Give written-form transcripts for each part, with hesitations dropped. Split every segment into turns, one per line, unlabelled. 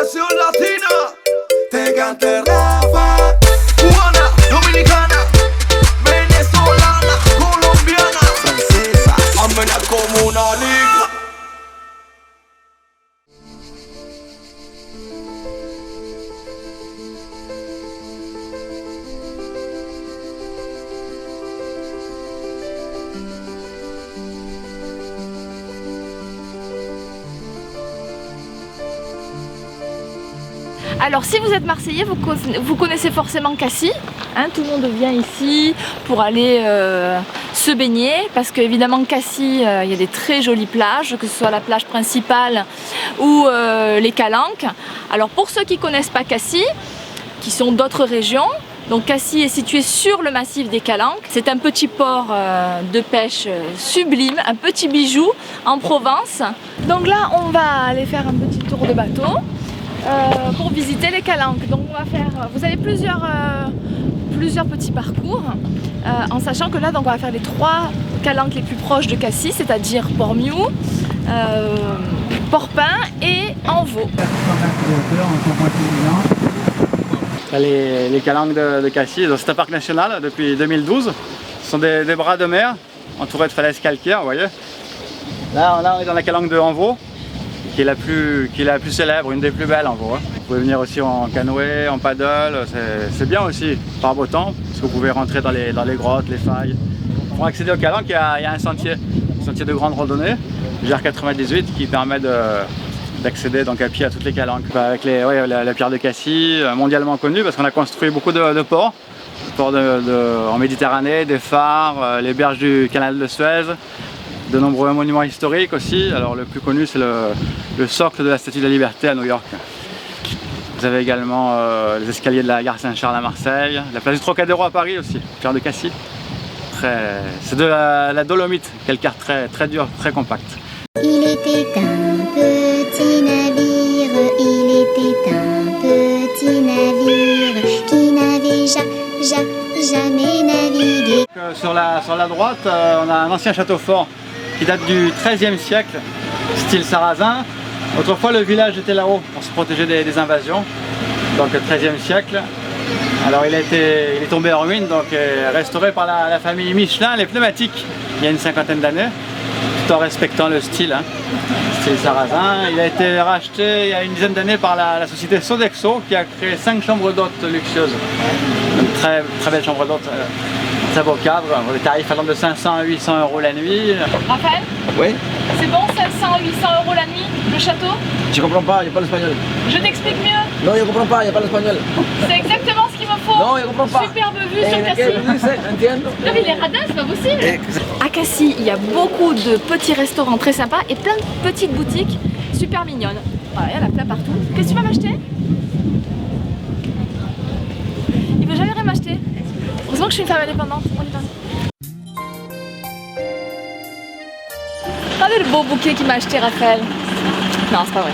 Generación latina. Te cante Rafa. Cubana, dominicana, venezolana, colombiana, francesa, amena como una liga.
Alors si vous êtes Marseillais, vous connaissez forcément Cassis, hein, tout le monde vient ici pour aller se baigner parce qu'évidemment Cassis, il y a des très jolies plages, que ce soit la plage principale ou les Calanques. Alors pour ceux qui ne connaissent pas Cassis, qui sont d'autres régions, donc Cassis est situé sur le massif des Calanques. C'est un petit port de pêche sublime, un petit bijou en Provence. Donc là on va aller faire un petit tour de bateau. Pour visiter les Calanques. Donc on va faire, vous avez plusieurs petits parcours, en sachant que là donc on va faire les 3 Calanques les plus proches de Cassis, c'est-à-dire Port-Miou, Port-Pin et Envaux.
Les Calanques de Cassis, c'est un parc national depuis 2012. Ce sont des bras de mer entourés de falaises calcaires, vous voyez. Là on est dans la Calanque de Envaux, qui est la plus célèbre, une des plus belles en gros. Vous pouvez venir aussi en canoë, en paddle, c'est bien aussi par beau temps, parce que vous pouvez rentrer dans les grottes, les failles. Pour accéder aux Calanques, il y a un sentier de grande randonnée, GR98, qui permet d'accéder donc à pied à toutes les Calanques. Avec la pierre de Cassis, mondialement connue, parce qu'on a construit beaucoup de ports, en Méditerranée, des phares, les berges du canal de Suez, de nombreux monuments historiques aussi. Alors le plus connu c'est le socle de la Statue de la Liberté à New York. Vous avez également les escaliers de la gare Saint-Charles à Marseille, la place du Trocadéro à Paris aussi, pierre de Cassis. C'est de la dolomite, calcaire très dur, très compact.
Il était un petit navire, il était un petit navire qui n'avait jamais navigué.
Sur la droite, on a un ancien château fort qui date du XIIIe siècle, style sarrasin. Autrefois, le village était là-haut pour se protéger des invasions, donc le XIIIe siècle. Alors il est tombé en ruine, donc restauré par la famille Michelin, les pneumatiques, il y a une 50aine d'années, tout en respectant le style, style sarrasin. Il a été racheté il y a une dizaine d'années par la société Sodexo, qui a créé 5 chambres d'hôtes luxueuses. Une très belle chambre d'hôtes. Très beau cadre, les tarifs allant de 500 à 800 € la nuit.
Raphaël?
Oui.
C'est bon, 500 à 800 € la nuit, le château?
Je comprends pas, il n'y a pas l'espagnol.
Je t'explique mieux.
Non, je comprends pas, il n'y a pas l'espagnol.
C'est exactement ce qu'il me faut.
Non, je comprends pas.
Superbe vue sur Cassis. Non mais il est radin, c'est pas possible. À Cassis, il y a beaucoup de petits restaurants très sympas et plein de petites boutiques super mignonnes. Voilà, il y en a plein partout. Qu'est-ce que tu vas m'acheter? Il veut jamais rien m'acheter. Heureusement que je suis une femme indépendante. On y va. Regardez le beau bouquet qu'il m'a acheté, Raphaël. Non, c'est pas vrai.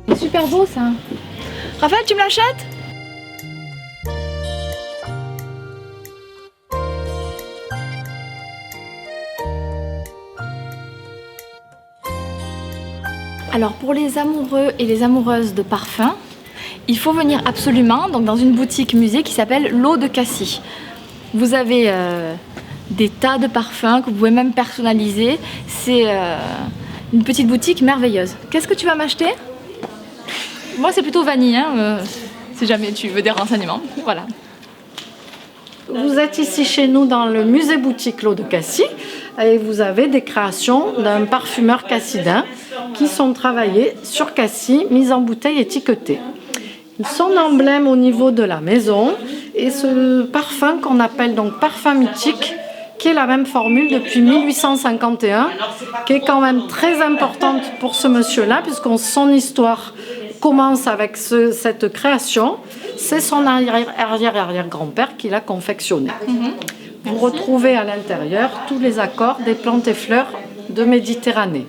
C'est super beau ça. Raphaël, tu me l'achètes? Alors pour les amoureux et les amoureuses de parfums, il faut venir absolument donc, dans une boutique musée qui s'appelle l'Eau de Cassis. Vous avez des tas de parfums que vous pouvez même personnaliser. C'est une petite boutique merveilleuse. Qu'est-ce que tu vas m'acheter? Moi c'est plutôt vanille, hein, si jamais tu veux des renseignements. Voilà.
Vous êtes ici chez nous dans le musée boutique L'Eau de Cassis et vous avez des créations d'un parfumeur cassidin qui sont travaillées sur Cassis, mises en bouteille étiquetées. Son emblème au niveau de la maison et ce parfum qu'on appelle donc parfum mythique, qui est la même formule depuis 1851, qui est quand même très importante pour ce monsieur-là, puisque son histoire commence avec cette création. C'est son arrière-grand-père qui l'a confectionné. Vous retrouvez à l'intérieur tous les accords des plantes et fleurs de Méditerranée.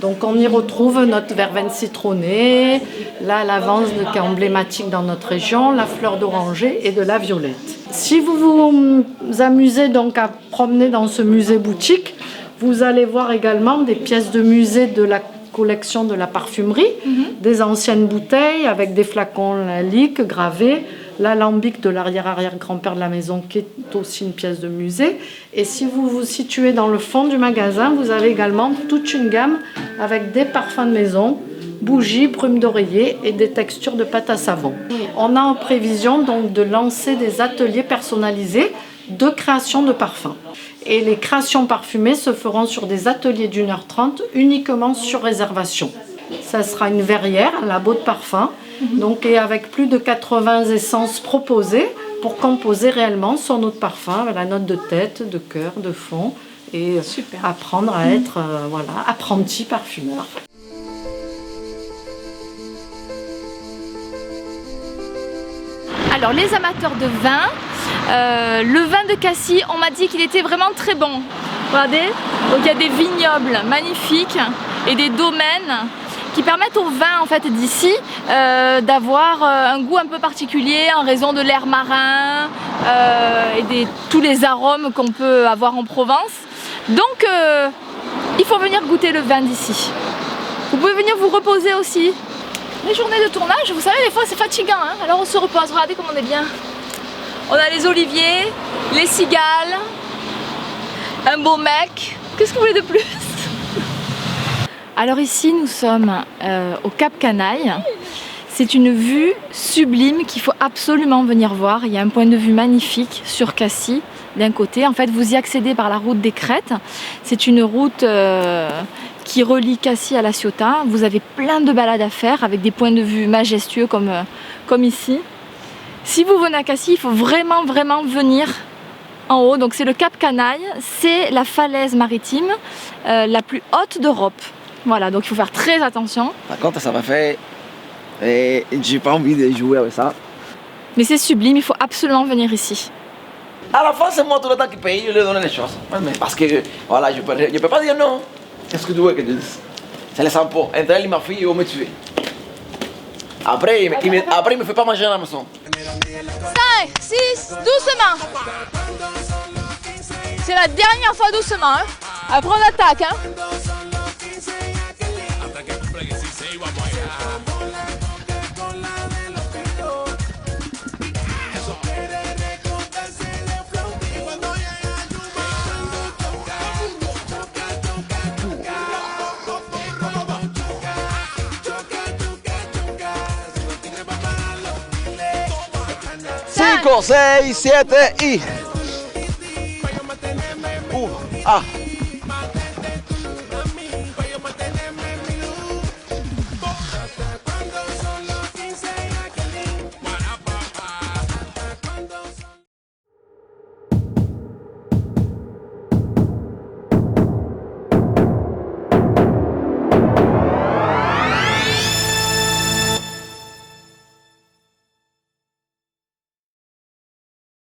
Donc on y retrouve notre verveine citronnée, la lavande qui est emblématique dans notre région, la fleur d'oranger et de la violette. Si vous vous amusez donc à promener dans ce musée boutique, vous allez voir également des pièces de musée de la collection de la parfumerie, des anciennes bouteilles avec des flacons Lalique gravés, l'alambic de l'arrière-arrière-grand-père de la maison qui est aussi une pièce de musée. Et si vous vous situez dans le fond du magasin, vous avez également toute une gamme avec des parfums de maison, bougies, brumes d'oreiller et des textures de pâte à savon. On a en prévision donc de lancer des ateliers personnalisés de création de parfums. Et les créations parfumées se feront sur des ateliers d'1h30 uniquement sur réservation. Ça sera une verrière, un labo de parfum, donc, et avec plus de 80 essences proposées pour composer réellement son eau de parfum, la note de tête, de cœur, de fond, et apprendre à être apprenti parfumeur.
Alors les amateurs de vin, le vin de Cassis, on m'a dit qu'il était vraiment très bon. Regardez, donc il y a des vignobles magnifiques et des domaines qui permettent au vin en fait d'ici d'avoir un goût un peu particulier en raison de l'air marin et tous les arômes qu'on peut avoir en Provence. Donc il faut venir goûter le vin d'ici. Vous pouvez venir vous reposer aussi. Les journées de tournage, vous savez, des fois c'est fatigant, hein, alors on se repose. Regardez comme on est bien. On a les oliviers, les cigales, un beau mec. Qu'est-ce que vous voulez de plus? Alors ici nous sommes au Cap Canaille. C'est une vue sublime qu'il faut absolument venir voir. Il y a un point de vue magnifique sur Cassis d'un côté. En fait vous y accédez par la route des Crêtes. C'est une route qui relie Cassis à La Ciotat. Vous avez plein de balades à faire avec des points de vue majestueux comme ici. Si vous venez à Cassis, il faut vraiment venir en haut. Donc c'est le Cap Canaille, c'est la falaise maritime la plus haute d'Europe. Voilà, donc il faut faire très attention.
Par contre, ça m'a fait... j'ai pas envie de jouer avec ça.
Mais c'est sublime, il faut absolument venir ici.
À la fin, c'est moi tout le temps qui paye, je lui donne les choses. Mais parce que, voilà, je peux pas dire non. Qu'est-ce que tu veux que je dise? C'est les impôts. Entre elle et ma fille, ils vont me tuer. Après, il me fait pas manger à la maison.
5, 6, doucement. C'est la dernière fois doucement. Hein. Après on attaque. Hein.
Cinco, seis, siete y... Ah.